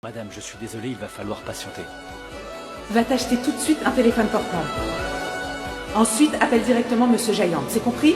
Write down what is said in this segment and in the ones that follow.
Madame, je suis désolé, il va falloir patienter. Va t'acheter tout de suite un téléphone portable. Ensuite, appelle directement Monsieur Jaillant, c'est compris?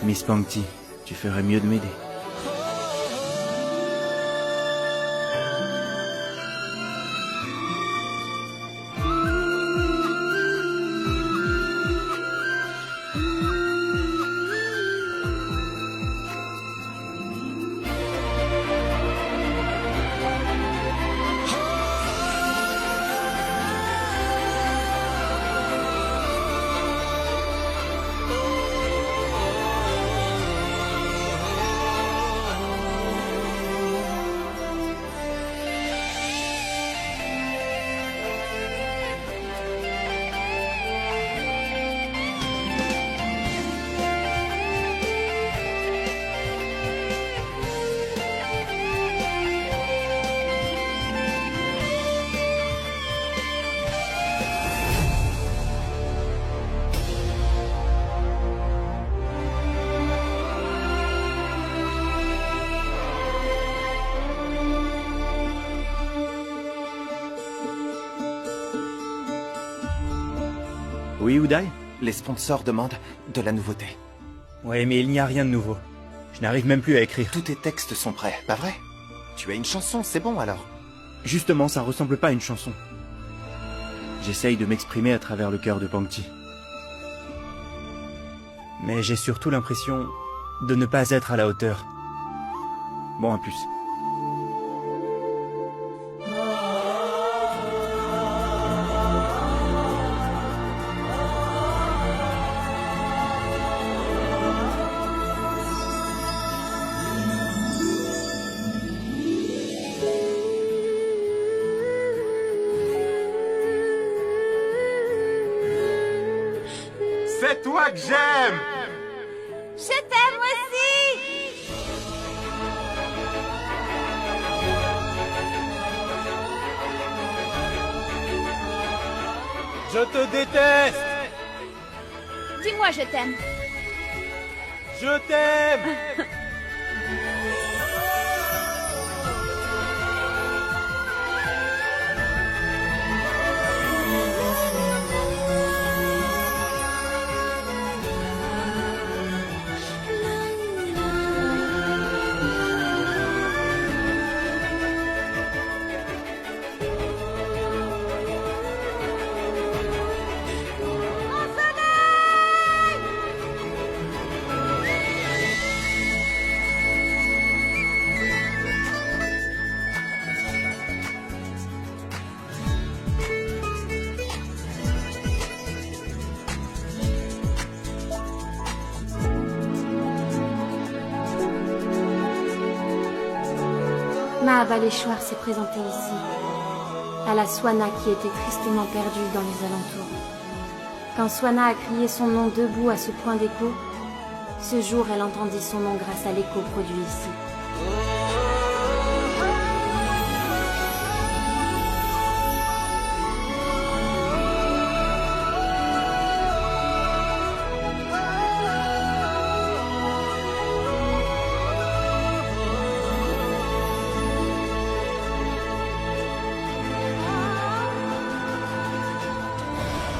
Miss Pangti, tu ferais mieux de m'aider. Oui, Uday? Les sponsors demandent de la nouveauté. Ouais, mais il n'y a rien de nouveau. Je n'arrive même plus à écrire. Tous tes textes sont prêts, pas vrai? Tu as une chanson, c'est bon alors. Justement, ça ressemble pas à une chanson. J'essaye de m'exprimer à travers le cœur de Pangti. Mais j'ai surtout l'impression de ne pas être à la hauteur. Bon, à plus. C'est toi que j'aime! Je t'aime aussi! Je te déteste! Dis-moi je t'aime. Je t'aime! Mahabaleshwar s'est présenté ici, à la Swana qui était tristement perdue dans les alentours. Quand Swana a crié son nom debout à ce point d'écho, ce jour elle entendit son nom grâce à l'écho produit ici.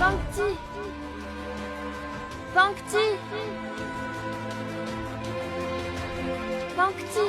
Pankti. Pankti. Pankti.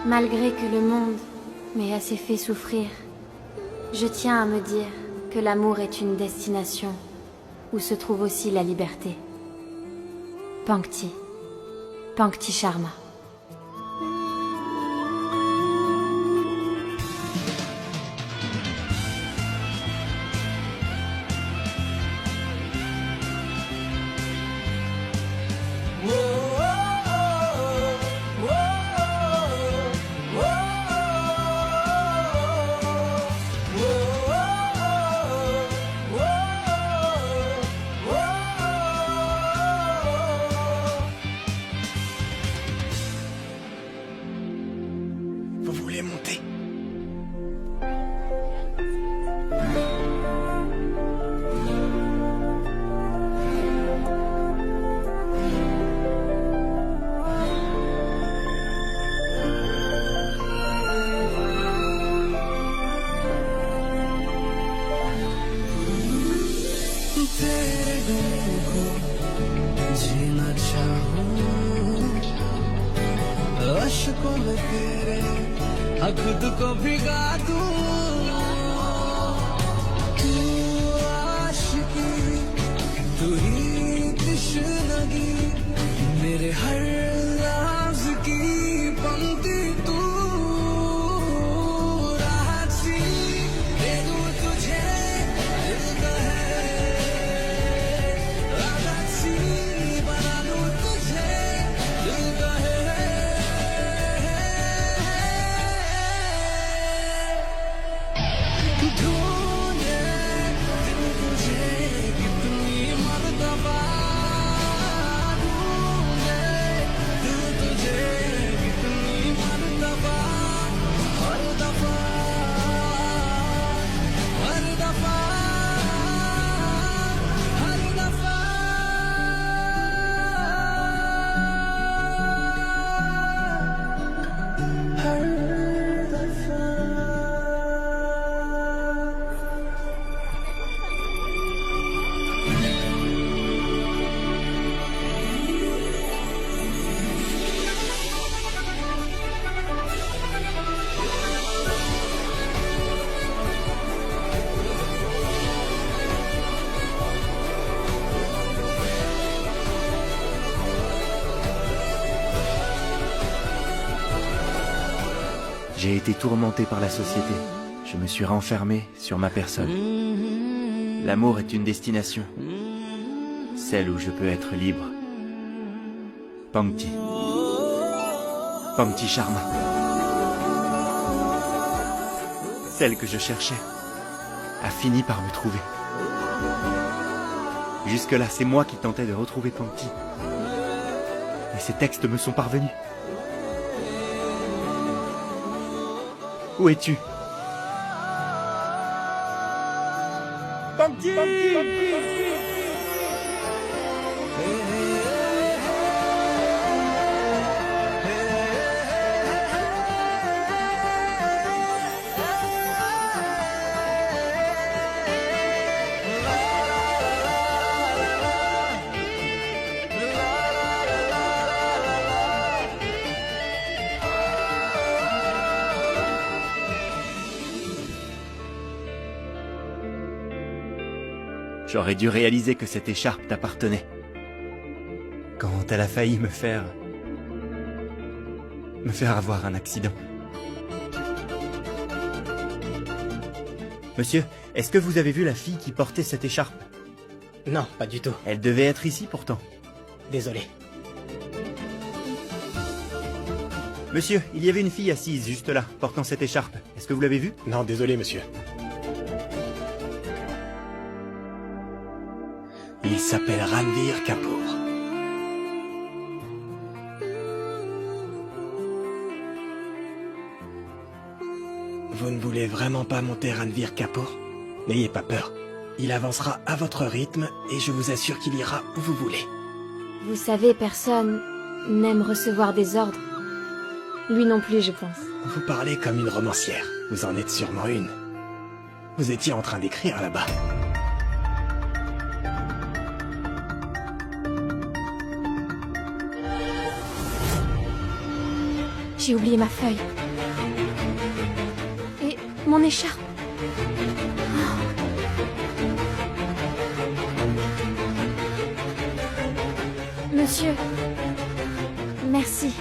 Malgré que le monde m'ait assez fait souffrir, je tiens à me dire que l'amour est une destination où se trouve aussi la liberté. Pankti. Pankti Sharma. Vous voulez monter? जीना चाहूं अश्कों में तेरे खुद को भिगा दूं तू आशिकी तू ही तश्नगी मेरे हर राज की पंक्ति तू राहत सी दे दूं तुझे दिल का है राहत सी बना दूं तुझे दिल का है ढूंढे दिल तुझे कितनी मर्तबा ढूंढे दिल तुझे कितनी मर्तबा हर दफा हर दफा हर दफा हर दफा J'ai été tourmenté par la société. Je me suis renfermé sur ma personne. L'amour est une destination. Celle où je peux être libre. Pankti. Pankti Sharma. Celle que je cherchais a fini par me trouver. Jusque-là, c'est moi qui tentais de retrouver Pankti. Et ces textes me sont parvenus. Où es-tu? Pankti! J'aurais dû réaliser que cette écharpe t'appartenait. quand elle a failli me faire avoir un accident. Monsieur, est-ce que vous avez vu la fille qui portait cette écharpe? Non, pas du tout. Elle devait être ici pourtant. Désolé. Monsieur, il y avait une fille assise juste là, portant cette écharpe. Est-ce que vous l'avez vue? Non, désolé, monsieur. Il s'appelle Ranveer Kapoor. Vous ne voulez vraiment pas monter Ranveer Kapoor? N'ayez pas peur. Il avancera à votre rythme et je vous assure qu'il ira où vous voulez. Vous savez, personne n'aime recevoir des ordres. Lui non plus, je pense. Vous parlez comme une romancière. Vous en êtes sûrement une. Vous étiez en train d'écrire là-bas. J'ai oublié ma feuille. Et mon écharpe. Monsieur, merci.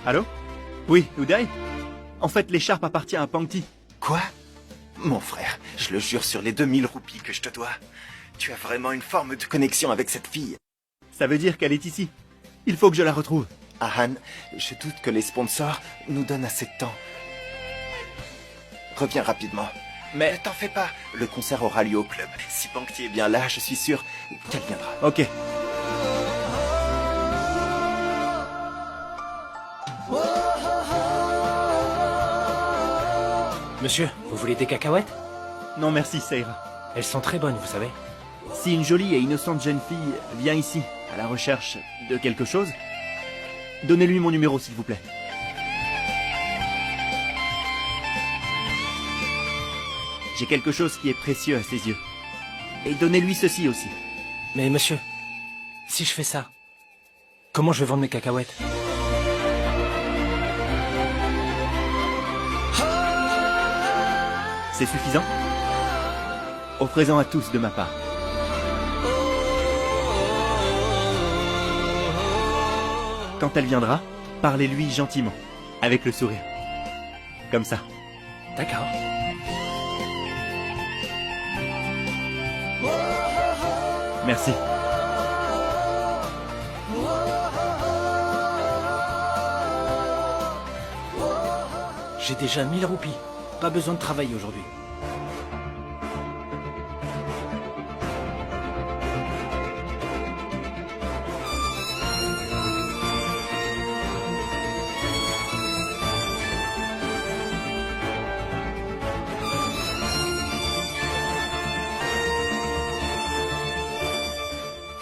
Allô? Oui, Uday? En fait, l'écharpe appartient à Pankti. Quoi? Mon frère, je le jure sur les 2000 roupies que je te dois. Tu as vraiment une forme de connexion avec cette fille. Ça veut dire qu'elle est ici. Il faut que je la retrouve. Ahan, je doute que les sponsors nous donnent assez de temps. Reviens rapidement. Mais ne t'en fais pas, le concert aura lieu au club. Si Pankti est bien là, je suis sûr qu'elle viendra. Ok. Monsieur, vous voulez des cacahuètes? Non merci, ça ira. Elles sont très bonnes, vous savez. Si une jolie et innocente jeune fille vient ici, à la recherche de quelque chose, donnez-lui mon numéro, s'il vous plaît. J'ai quelque chose qui est précieux à ses yeux. Et donnez-lui ceci aussi. Mais monsieur, si je fais ça, comment je vais vendre mes cacahuètes? C'est suffisant? Offrez-en à tous de ma part. Quand elle viendra, parlez-lui gentiment, avec le sourire. Comme ça. D'accord. Merci. J'ai déjà 1000 roupies. Pas besoin de travailler aujourd'hui.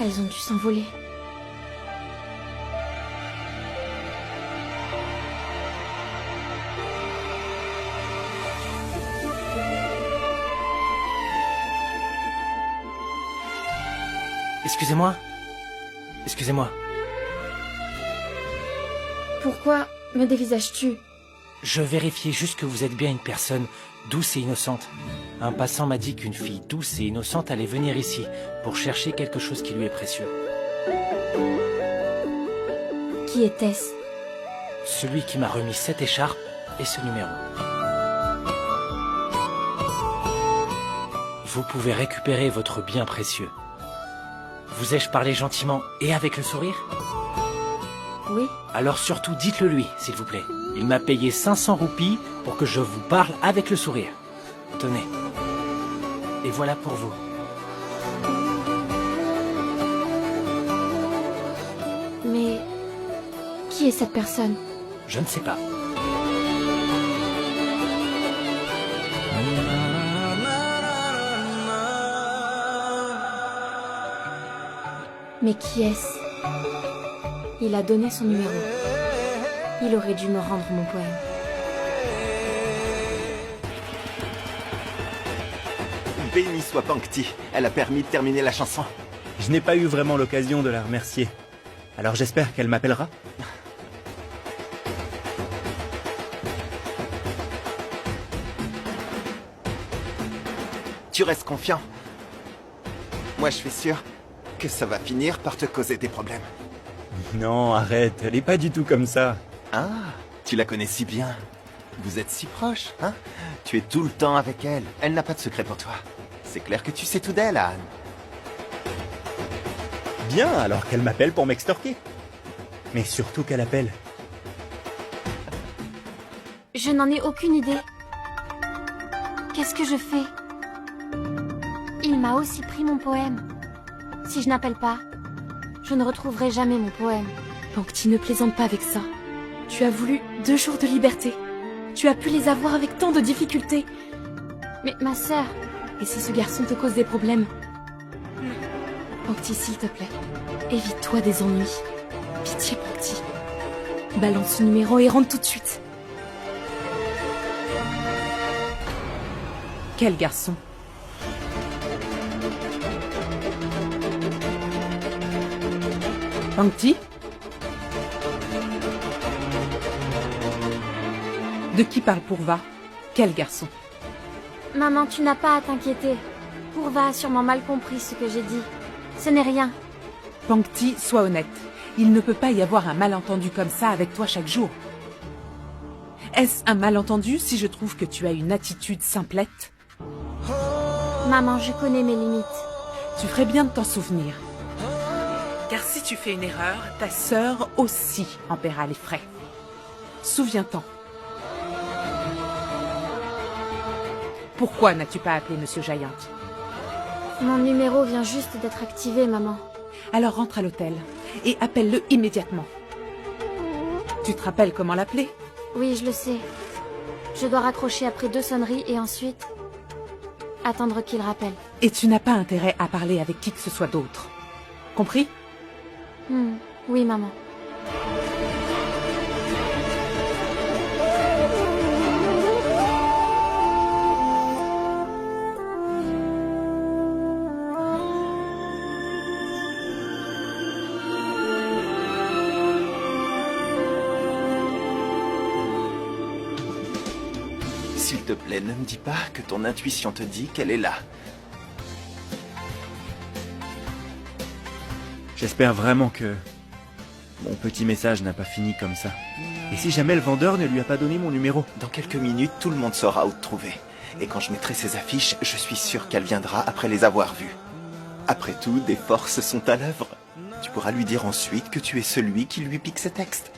Elles ont dû s'envoler. Excusez-moi. Excusez-moi. Pourquoi me dévisages-tu? Je vérifiais juste que vous êtes bien une personne douce et innocente. Un passant m'a dit qu'une fille douce et innocente allait venir ici pour chercher quelque chose qui lui est précieux. Qui était-ce? Celui qui m'a remis cette écharpe et ce numéro. Vous pouvez récupérer votre bien précieux. Vous ai-je parlé gentiment et avec le sourire? Oui. Alors surtout dites-le lui, s'il vous plaît. Il m'a payé 500 roupies pour que je vous parle avec le sourire. Tenez. Et voilà pour vous. Mais qui est cette personne? Je ne sais pas. Mais qui est-ce? Il a donné son numéro. Il aurait dû me rendre mon poème. Béni soit Pankti, elle a permis de terminer la chanson. Je n'ai pas eu vraiment l'occasion de la remercier. Alors j'espère qu'elle m'appellera. Tu restes confiant. Moi, je suis sûr que ça va finir par te causer des problèmes. Non, arrête, elle est pas du tout comme ça. Ah, tu la connais si bien. Vous êtes si proches, hein? Tu es tout le temps avec elle. Elle n'a pas de secret pour toi. C'est clair que tu sais tout d'elle, Anne. Bien, alors qu'elle m'appelle pour m'extorquer. Mais surtout qu'elle appelle. Je n'en ai aucune idée. Qu'est-ce que je fais? Il m'a aussi pris mon poème. Si je n'appelle pas, je ne retrouverai jamais mon poème. Pankti, ne plaisante pas avec ça. Tu as voulu 2 jours de liberté. Tu as pu les avoir avec tant de difficultés. Mais ma sœur... Et si ce garçon te cause des problèmes? Pankti, s'il te plaît, évite-toi des ennuis. Pitié, Pankti. Balance ce numéro et rentre tout de suite. Quel garçon? Pankti? De qui parle Purva? Quel garçon? Maman, tu n'as pas à t'inquiéter. Purva a sûrement mal compris ce que j'ai dit. Ce n'est rien. Pankti, sois honnête. Il ne peut pas y avoir un malentendu comme ça avec toi chaque jour. Est-ce un malentendu si je trouve que tu as une attitude simplette? Maman, je connais mes limites. Tu ferais bien de t'en souvenir. Car si tu fais une erreur, ta sœur aussi en paiera les frais. Souviens-t'en. Pourquoi n'as-tu pas appelé Monsieur Giant? Mon numéro vient juste d'être activé, maman. Alors rentre à l'hôtel et appelle-le immédiatement. Tu te rappelles comment l'appeler? Oui, je le sais. Je dois raccrocher après 2 sonneries et ensuite... attendre qu'il rappelle. Et tu n'as pas intérêt à parler avec qui que ce soit d'autre. Compris? Oui, maman. S'il te plaît, ne me dis pas que ton intuition te dit qu'elle est là. J'espère vraiment que mon petit message n'a pas fini comme ça. Et si jamais le vendeur ne lui a pas donné mon numéro? Dans quelques minutes, tout le monde saura où te trouver. Et quand je mettrai ces affiches, je suis sûr qu'elle viendra après les avoir vues. Après tout, des forces sont à l'œuvre. Tu pourras lui dire ensuite que tu es celui qui lui pique ses textes.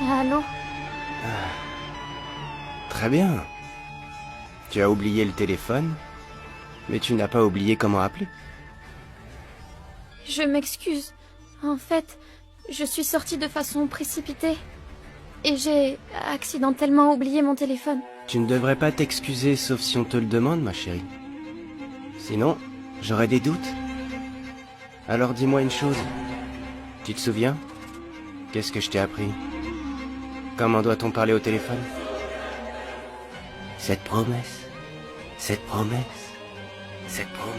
Allô? Très bien. Tu as oublié le téléphone, mais tu n'as pas oublié comment appeler. Je m'excuse. En fait, je suis sortie de façon précipitée. Et j'ai accidentellement oublié mon téléphone. Tu ne devrais pas t'excuser sauf si on te le demande, ma chérie. Sinon, j'aurais des doutes. Alors dis-moi une chose. Tu te souviens? Qu'est-ce que je t'ai appris? Comment doit-on parler au téléphone? Cette promesse, cette promesse, cette promesse.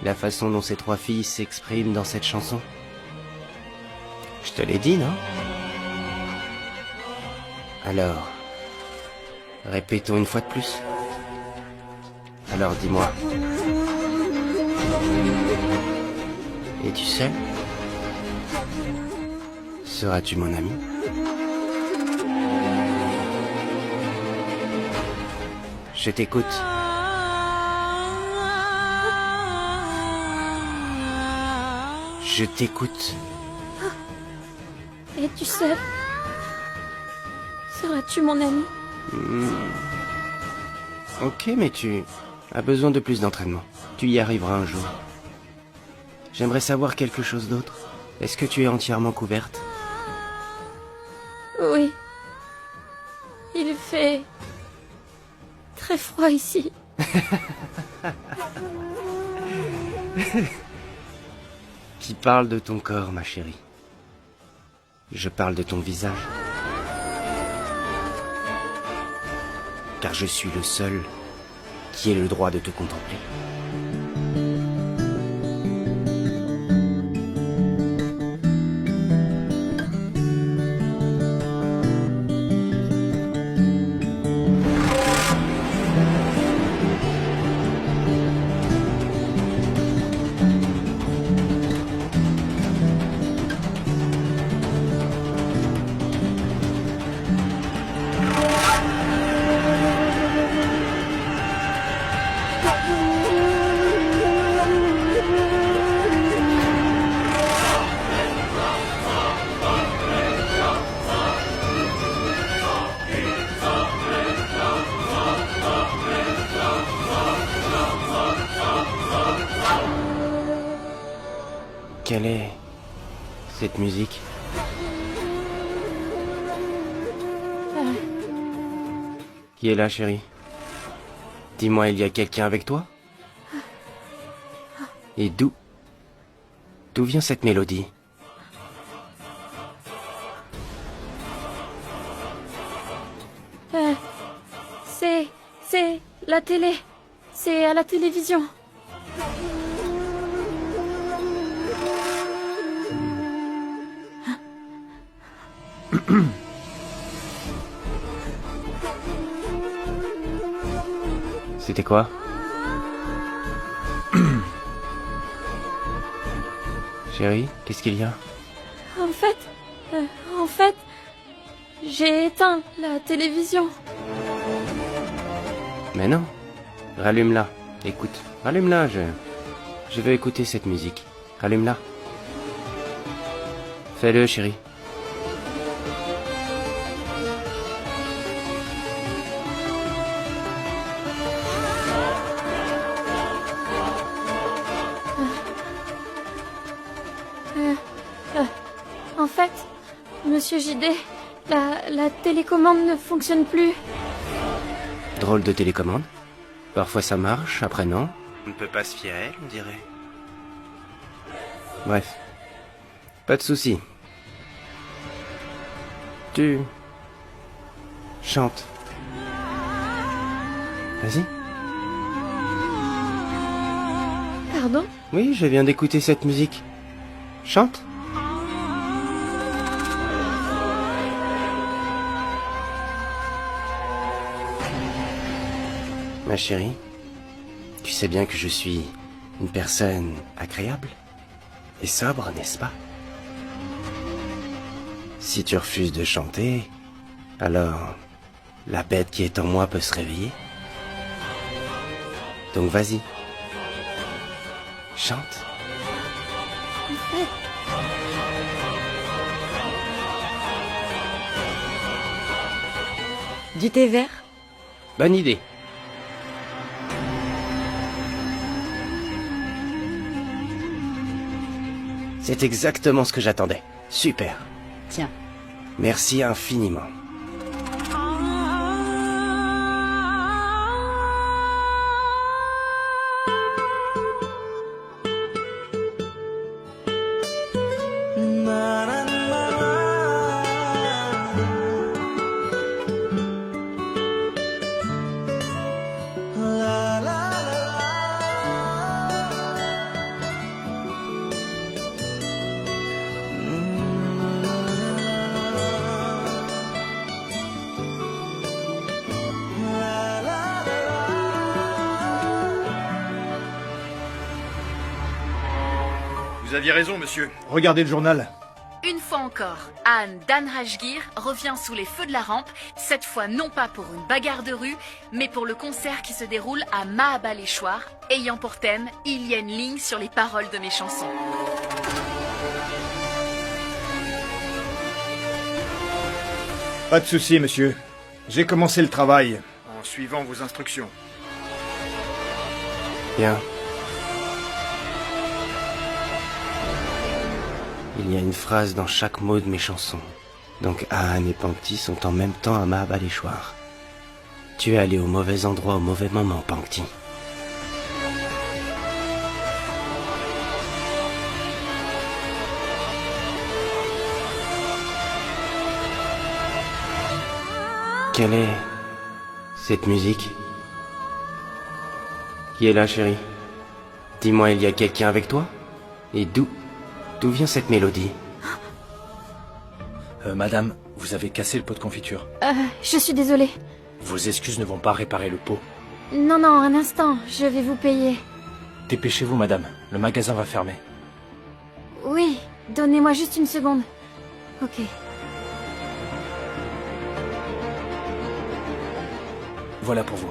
La façon dont ces 3 filles s'expriment dans cette chanson. Je te l'ai dit, non? Alors, répétons une fois de plus. Alors dis-moi. Es-tu seul? Seras-tu mon ami? Je t'écoute. Je t'écoute. Es-tu seul? Seras-tu mon ami? Ok, mais tu as besoin de plus d'entraînement. Tu y arriveras un jour. J'aimerais savoir quelque chose d'autre. Est-ce que tu es entièrement couverte? Oui. Il fait... très froid ici. Qui parle de ton corps, ma chérie? Je parle de ton visage. Car je suis le seul qui ait le droit de te contempler. Quelle est cette musique? Qui est là, chérie? Dis-moi, il y a quelqu'un avec toi? Et d'où vient cette mélodie? C'est la télé. C'est à la télévision. C'était quoi? Chérie, qu'est-ce qu'il y a? En fait, j'ai éteint la télévision. Mais non. Rallume-la. Écoute, rallume-la, je veux écouter cette musique. Rallume-la. Fais-le, chérie. En fait, Monsieur JD, la télécommande ne fonctionne plus. Drôle de télécommande. Parfois ça marche, après non. On ne peut pas se fier à elle, on dirait. Bref. Pas de souci. Tu... chantes. Vas-y. Pardon? Oui, je viens d'écouter cette musique. Chante. Ma chérie, tu sais bien que je suis une personne agréable et sobre, n'est-ce pas? Si tu refuses de chanter, alors la bête qui est en moi peut se réveiller. Donc vas-y, chante. Du thé vert? Bonne idée. C'est exactement ce que j'attendais. Super. Tiens. Merci infiniment. Vous aviez raison, monsieur. Regardez le journal. Une fois encore, Anne Danhajgir revient sous les feux de la rampe, cette fois non pas pour une bagarre de rue, mais pour le concert qui se déroule à Mahabaleshwar, ayant pour thème « Il y a une ligne sur les paroles de mes chansons ». Pas de souci, monsieur. J'ai commencé le travail en suivant vos instructions. Bien. Il y a une phrase dans chaque mot de mes chansons. Donc Aan et Pankti sont en même temps à Mahabaleshwar. Tu es allé au mauvais endroit au mauvais moment, Pankti. Quelle est cette musique? Qui est là, chérie? Dis-moi, il y a quelqu'un avec toi? Et d'où vient cette mélodie? Madame, vous avez cassé le pot de confiture. Je suis désolée. Vos excuses ne vont pas réparer le pot. Non, non, un instant, je vais vous payer. Dépêchez-vous, madame. Le magasin va fermer. Oui, donnez-moi juste une seconde. Ok. Voilà pour vous.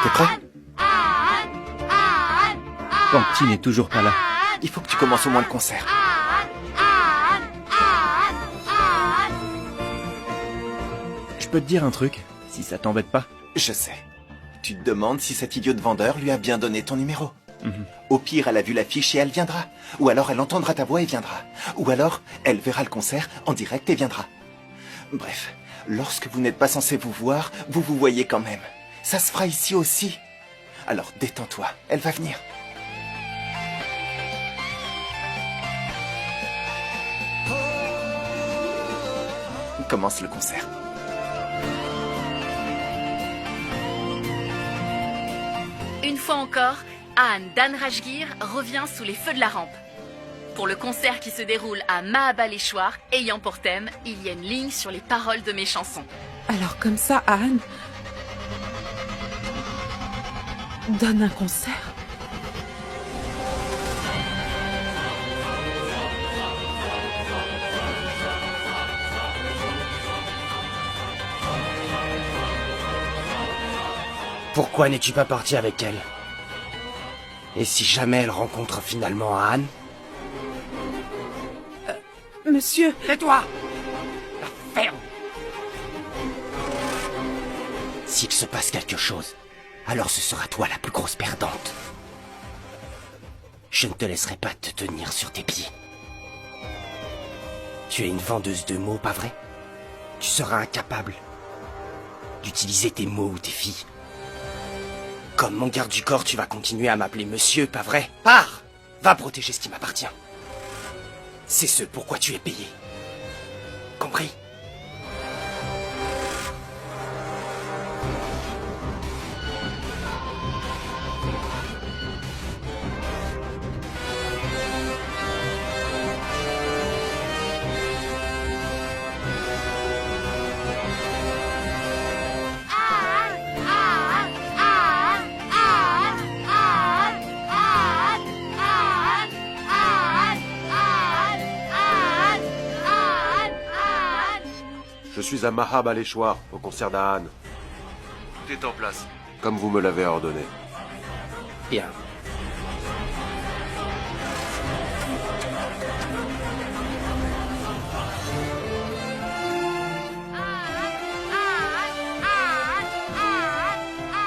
T'es prêt? Pankti n'est toujours pas là. Il faut que tu commences au moins le concert. Je peux te dire un truc, si ça t'embête pas? Je sais. Tu te demandes si cet idiot de vendeur lui a bien donné ton numéro. Au pire, elle a vu l'affiche et elle viendra. Ou alors elle entendra ta voix et viendra. Ou alors, elle verra le concert en direct et viendra. Bref, lorsque vous n'êtes pas censé vous voir, vous vous voyez quand même. Ça se fera ici aussi. Alors détends-toi, elle va venir. Commence le concert. Une fois encore, Aan Dhanrajgir revient sous les feux de la rampe. Pour le concert qui se déroule à Mahabaleshwar, ayant pour thème, il y a une ligne sur les paroles de mes chansons. Alors comme ça, Aan donne un concert. Pourquoi n'es-tu pas parti avec elle? Et si jamais elle rencontre finalement Aan? Monsieur... Tais-toi! La ferme! S'il se passe quelque chose, alors ce sera toi la plus grosse perdante. Je ne te laisserai pas te tenir sur tes pieds. Tu es une vendeuse de mots, pas vrai? Tu seras incapable d'utiliser tes mots ou tes filles. Comme mon garde du corps, tu vas continuer à m'appeler monsieur, pas vrai? Pars! Va protéger ce qui m'appartient. C'est ce pourquoi tu es payé. Compris? Je suis à Mahabaleshwar, au concert d'Aan. Tout est en place, comme vous me l'avez ordonné. Bien.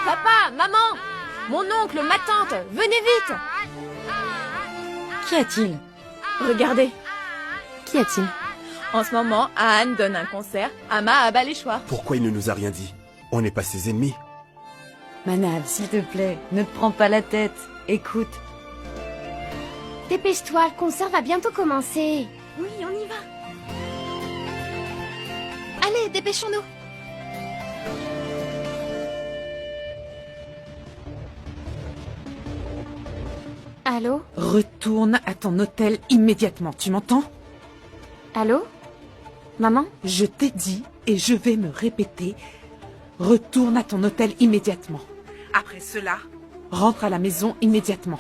Papa, maman, mon oncle, ma tante, venez vite. Qu'y a-t-il? Regardez. Qu'y a-t-il? En ce moment, Aan donne un concert à Mahabaleshwar. Pourquoi il ne nous a rien dit? On n'est pas ses ennemis. Manav, s'il te plaît, ne te prends pas la tête. Écoute. Dépêche-toi, le concert va bientôt commencer. Oui, on y va. Allez, dépêchons-nous. Allô? Retourne à ton hôtel immédiatement, tu m'entends? Allô? Maman? Je t'ai dit, et je vais me répéter, retourne à ton hôtel immédiatement. Après cela, rentre à la maison immédiatement.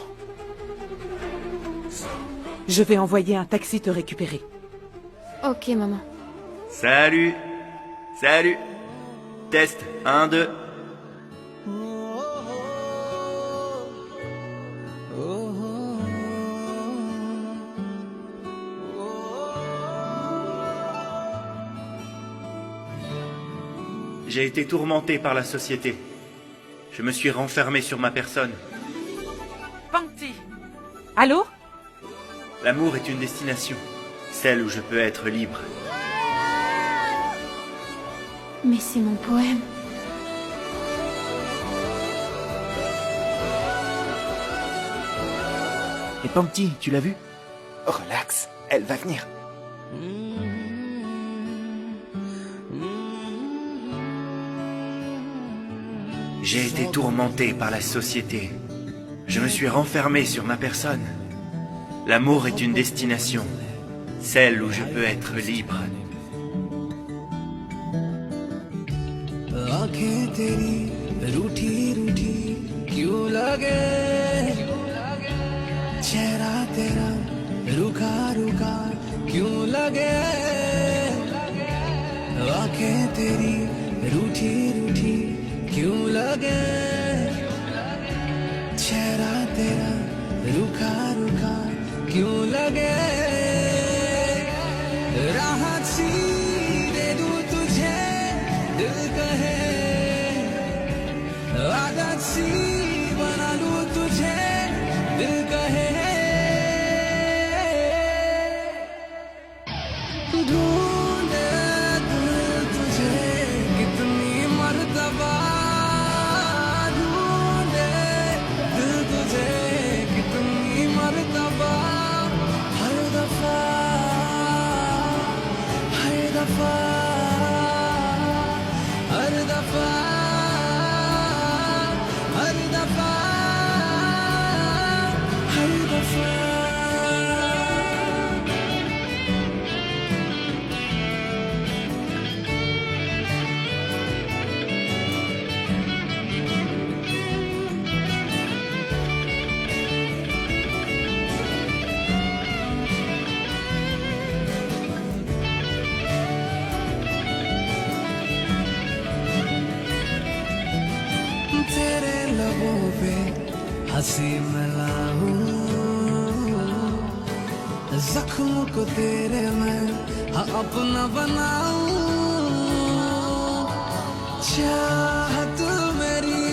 Je vais envoyer un taxi te récupérer. Ok, maman. Salut! Salut! Test, 1, 2... J'ai été tourmenté par la société. Je me suis renfermé sur ma personne. Pangti. Allô? L'amour est une destination, celle où je peux être libre. Mais c'est mon poème. Et Pangti, tu l'as vu? Relax, elle va venir. J'ai été tourmenté par la société. Je me suis renfermé sur ma personne. L'amour est une destination, celle où je peux être libre. आंखें तेरी रूठी रूठी क्यों लगे चेहरा तेरा रुखा रुखा क्यों लगे आंखें तेरी रूठी रूठी क्यों लगे चेहरा तेरा रुखा रुखा क्यों लगे राहत सी दे दूं तुझे दिल कहे आदत सी बना लूं तुझे दिल कहे ढूंढे दिल तुझे कितनी मर्तबा ढूंढे दिल तुझे कितनी मर्तबा हर दफा हर दफा हर दफा हर दफा हर दफा तेरे लबों पे हंसी मिलाऊं जख्म को तेरे मैं अपना बनाऊं चाहत मेरी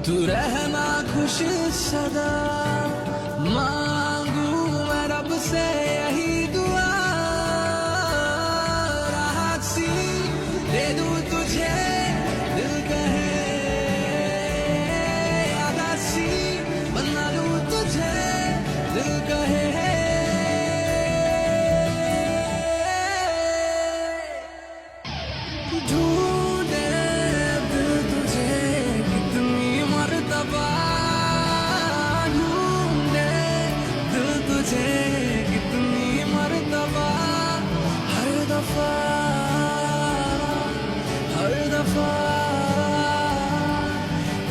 तू रहना खुश सदा मांगू मैं रब से यही दुआ राहत सी दे दूं तुझे दिल कहे बना लूं तुझे दिल कहे ढूंढे दिल तुझे कितनी मर्तबा ढूंढे दिल तुझे कितनी मर्तबा हर दफा हर दफा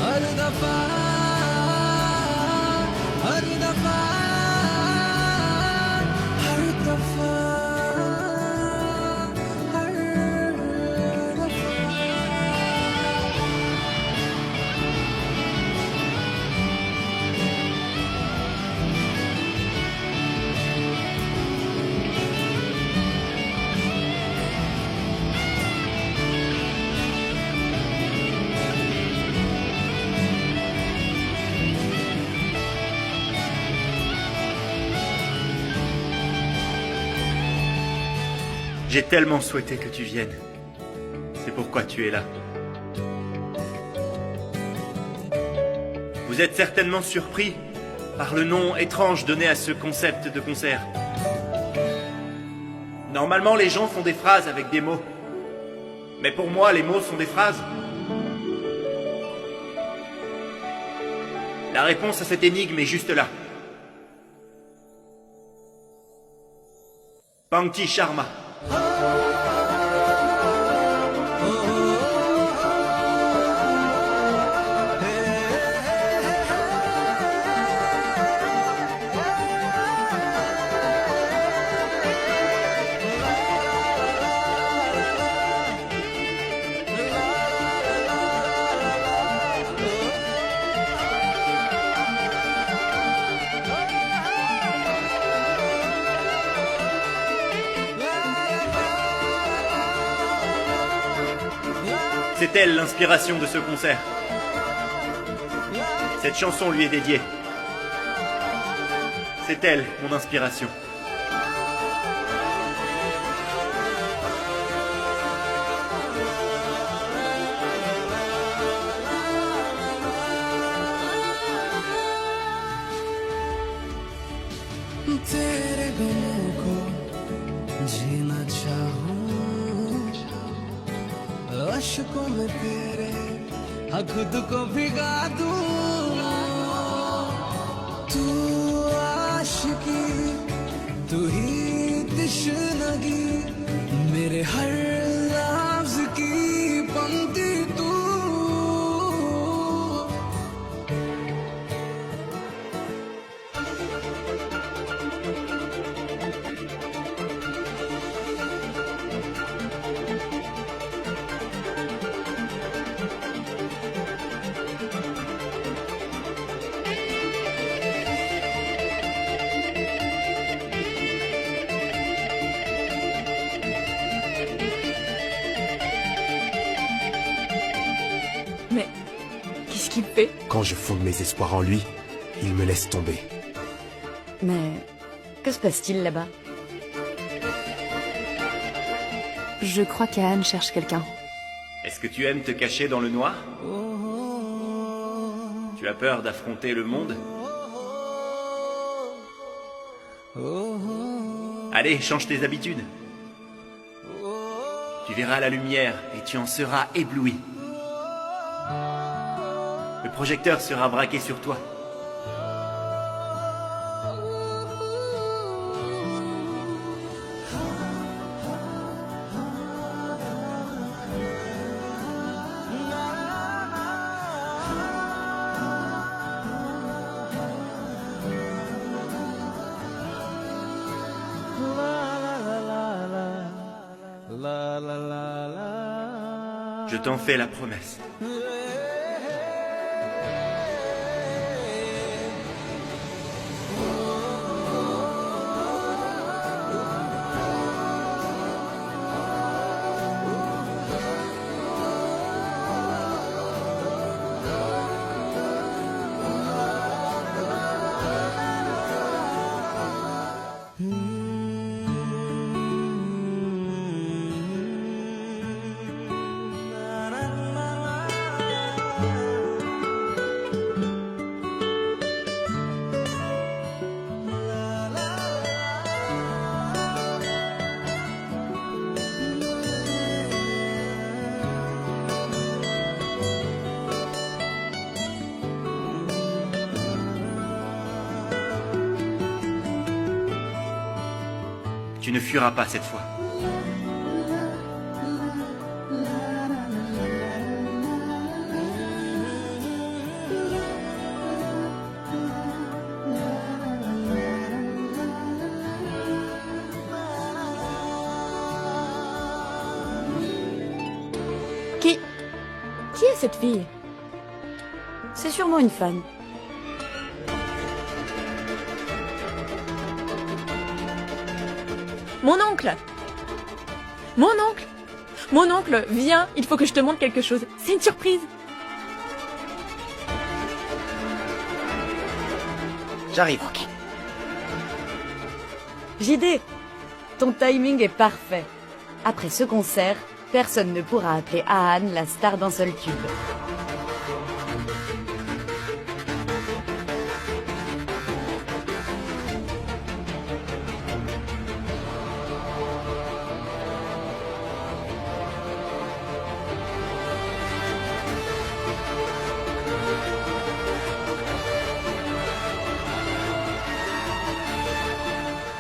हर दफा हर दफा हर दफा हर दफा J'ai tellement souhaité que tu viennes. C'est pourquoi tu es là. Vous êtes certainement surpris par le nom étrange donné à ce concept de concert. Normalement, les gens font des phrases avec des mots. Mais pour moi, les mots sont des phrases. La réponse à cette énigme est juste là. Pangti Sharma. C'est elle l'inspiration de ce concert. Cette chanson lui est dédiée. C'est elle, mon inspiration. तेरे गमों को जीना चाहूं, अश्कों में तेरे खुद को भिगा दूं। तू आशिकी, तू ही तश्नगी, मेरे हर लफ्ज की पंक्ति तू। Mais qu'est-ce qu'il fait? Quand je fonde mes espoirs en lui, il me laisse tomber. Mais que se passe-t-il là-bas? Je crois qu'Anne cherche quelqu'un. Est-ce que tu aimes te cacher dans le noir? Tu as peur d'affronter le monde? Allez, change tes habitudes. Tu verras la lumière et tu en seras ébloui. Le projecteur sera braqué sur toi. Je t'en fais la promesse. Tu ne fuiras pas cette fois. Qui est cette fille? C'est sûrement une fan. Mon oncle! Mon oncle! Mon oncle, viens, il faut que je te montre quelque chose. C'est une surprise. J'arrive. JD, ton timing est parfait. Après ce concert, personne ne pourra appeler Aan la star d'un seul tube.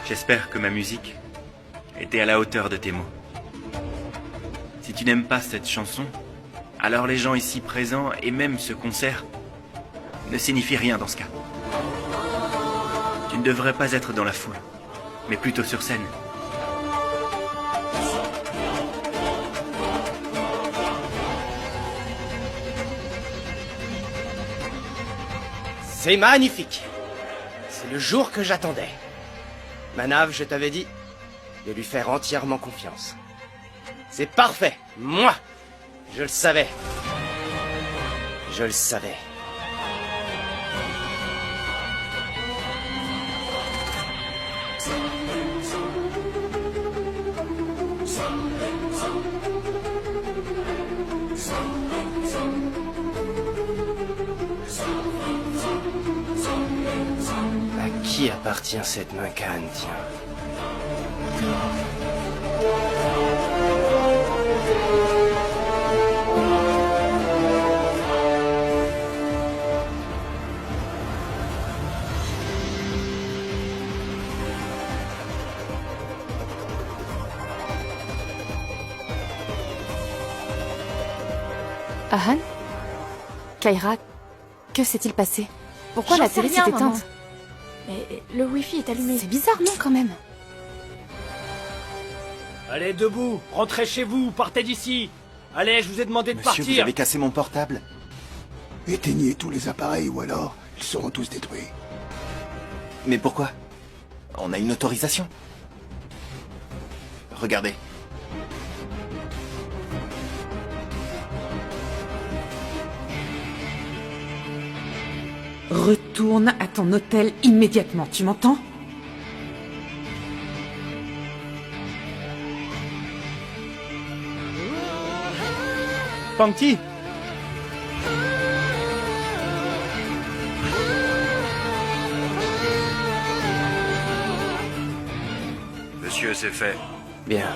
J'espère que ma musique était à la hauteur de tes mots. Si tu n'aimes pas cette chanson, alors les gens ici présents et même ce concert ne signifient rien dans ce cas. Tu ne devrais pas être dans la foule, mais plutôt sur scène. C'est magnifique. C'est le jour que j'attendais. Manav, je t'avais dit de lui faire entièrement confiance. C'est parfait. Moi, Je le savais. Je le savais. À qui appartient cette main canne, tiens? Ahan? Kaira, que s'est-il passé? Pourquoi J'en la sais télé s'est rien, maman. éteinte? Mais le wifi est allumé. C'est bizarre, non, quand même? Allez, debout, rentrez chez vous, partez d'ici. Allez, je vous ai demandé de Monsieur, partir. vous avez cassé mon portable. Éteignez tous les appareils ou alors ils seront tous détruits. Mais pourquoi? On a une autorisation. Regardez. Retourne à ton hôtel immédiatement, tu m'entends? Panty. Monsieur, c'est fait. Bien.